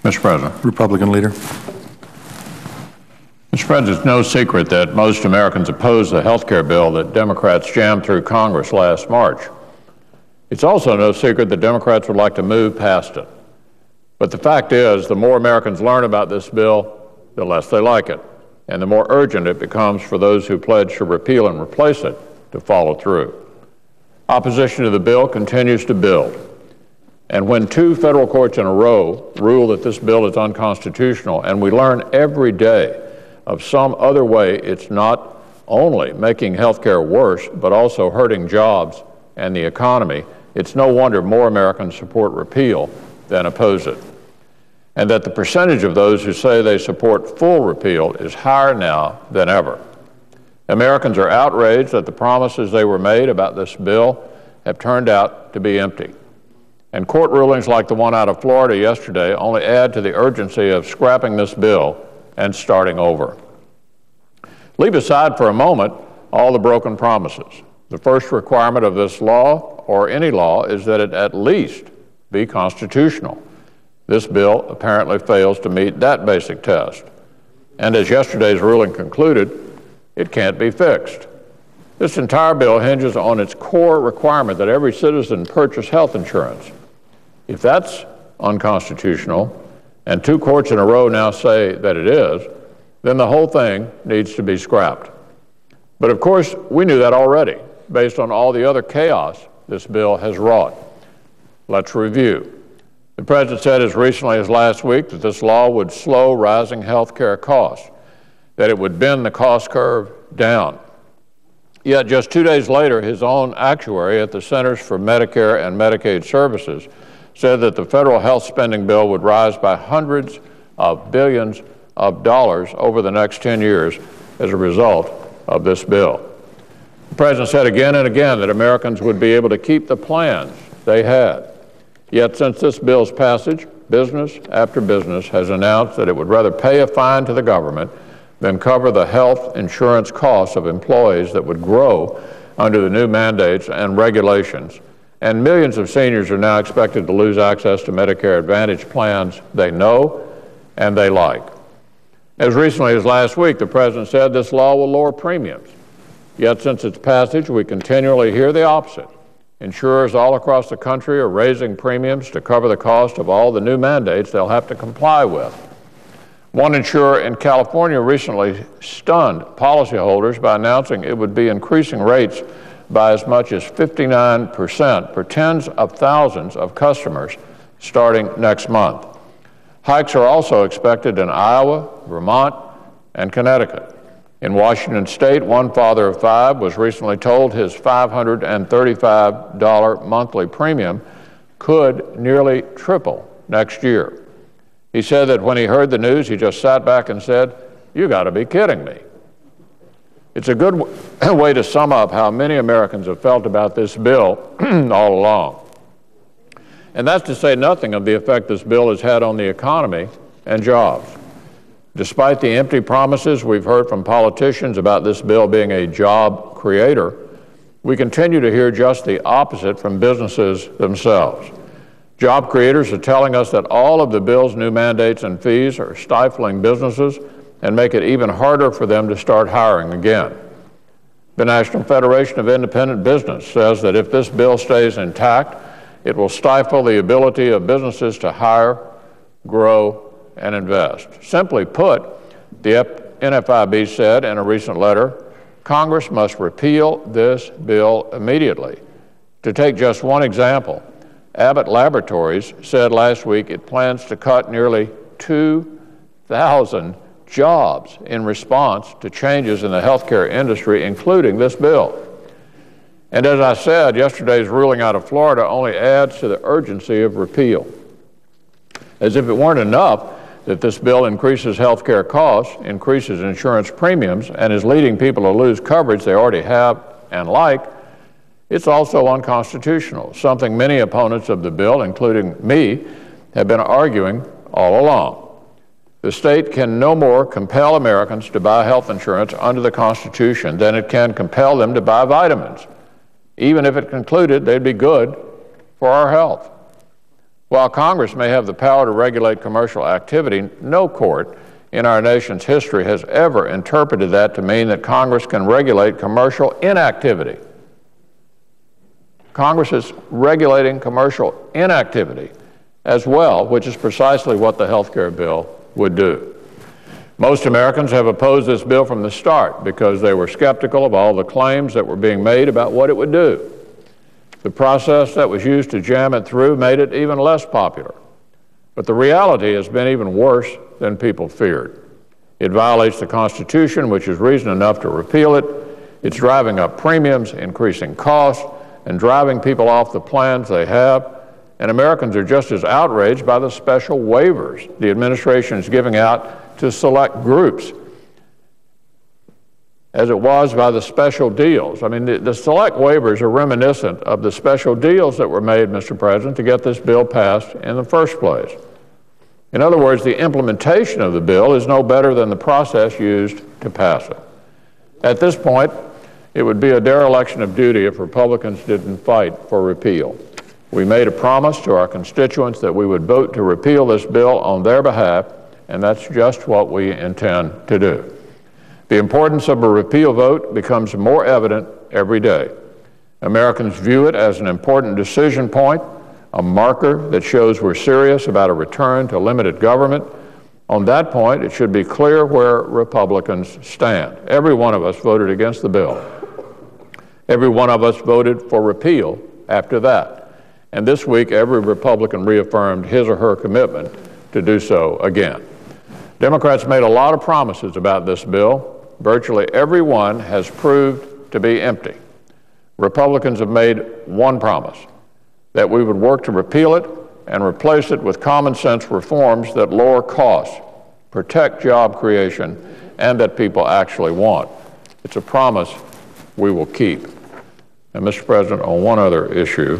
Mr. President. Republican Leader. Mr. President, it's no secret that most Americans oppose the health care bill that Democrats jammed through Congress last March. It's also no secret that Democrats would like to move past it. But the fact is, the more Americans learn about this bill, the less they like it, and the more urgent it becomes for those who pledge to repeal and replace it to follow through. Opposition to the bill continues to build. And when two federal courts in a row rule that this bill is unconstitutional, and we learn every day of some other way it's not only making health care worse, but also hurting jobs and the economy, it's no wonder more Americans support repeal than oppose it. And that the percentage of those who say they support full repeal is higher now than ever. Americans are outraged that the promises they were made about this bill have turned out to be empty. And court rulings like the one out of Florida yesterday only add to the urgency of scrapping this bill and starting over. Leave aside for a moment all the broken promises. The first requirement of this law, or any law, is that it at least be constitutional. This bill apparently fails to meet that basic test. And as yesterday's ruling concluded, it can't be fixed. This entire bill hinges on its core requirement that every citizen purchase health insurance. If that's unconstitutional, and two courts in a row now say that it is, then the whole thing needs to be scrapped. But of course, we knew that already, based on all the other chaos this bill has wrought. Let's review. The President said as recently as last week that this law would slow rising health care costs, that it would bend the cost curve down. Yet just 2 days later, his own actuary at the Centers for Medicare and Medicaid Services said that the federal health spending bill would rise by hundreds of billions of dollars over the next 10 years as a result of this bill. The President said again and again that Americans would be able to keep the plans they had. Yet since this bill's passage, business after business has announced that it would rather pay a fine to the government than cover the health insurance costs of employees that would grow under the new mandates and regulations. And millions of seniors are now expected to lose access to Medicare Advantage plans they know and they like. As recently as last week, the President said this law will lower premiums. Yet since its passage, we continually hear the opposite. Insurers all across the country are raising premiums to cover the cost of all the new mandates they'll have to comply with. One insurer in California recently stunned policyholders by announcing it would be increasing rates by as much as 59% for tens of thousands of customers starting next month. Hikes are also expected in Iowa, Vermont, and Connecticut. In Washington State, one father of five was recently told his $535 monthly premium could nearly triple next year. He said that when he heard the news, he just sat back and said, "You got to be kidding me." It's a good way to sum up how many Americans have felt about this bill all along. And that's to say nothing of the effect this bill has had on the economy and jobs. Despite the empty promises we've heard from politicians about this bill being a job creator, we continue to hear just the opposite from businesses themselves. Job creators are telling us that all of the bill's new mandates and fees are stifling businesses and make it even harder for them to start hiring again. The National Federation of Independent Business says that if this bill stays intact, it will stifle the ability of businesses to hire, grow, and invest. Simply put, the NFIB said in a recent letter, Congress must repeal this bill immediately. To take just one example, Abbott Laboratories said last week it plans to cut nearly 2,000 jobs in response to changes in the healthcare industry, including this bill. And as I said, yesterday's ruling out of Florida only adds to the urgency of repeal. As if it weren't enough that this bill increases health care costs, increases insurance premiums, and is leading people to lose coverage they already have and like, it's also unconstitutional, something many opponents of the bill, including me, have been arguing all along. The state can no more compel Americans to buy health insurance under the Constitution than it can compel them to buy vitamins, even if it concluded they'd be good for our health. While Congress may have the power to regulate commercial activity, no court in our nation's history has ever interpreted that to mean that Congress can regulate commercial inactivity. Congress is regulating commercial inactivity as well, which is precisely what the health care bill would do. Most Americans have opposed this bill from the start because they were skeptical of all the claims that were being made about what it would do. The process that was used to jam it through made it even less popular. But the reality has been even worse than people feared. It violates the Constitution, which is reason enough to repeal it. It's driving up premiums, increasing costs, and driving people off the plans they have. And Americans are just as outraged by the special waivers the administration is giving out to select groups as it was by the special deals. I mean, the select waivers are reminiscent of the special deals that were made, Mr. President, to get this bill passed in the first place. In other words, the implementation of the bill is no better than the process used to pass it. At this point, it would be a dereliction of duty if Republicans didn't fight for repeal. We made a promise to our constituents that we would vote to repeal this bill on their behalf, and that's just what we intend to do. The importance of a repeal vote becomes more evident every day. Americans view it as an important decision point, a marker that shows we're serious about a return to limited government. On that point, it should be clear where Republicans stand. Every one of us voted against the bill. Every one of us voted for repeal after that. And this week, every Republican reaffirmed his or her commitment to do so again. Democrats made a lot of promises about this bill. Virtually every one has proved to be empty. Republicans have made one promise, that we would work to repeal it and replace it with common sense reforms that lower costs, protect job creation, and that people actually want. It's a promise we will keep. And Mr. President, on one other issue,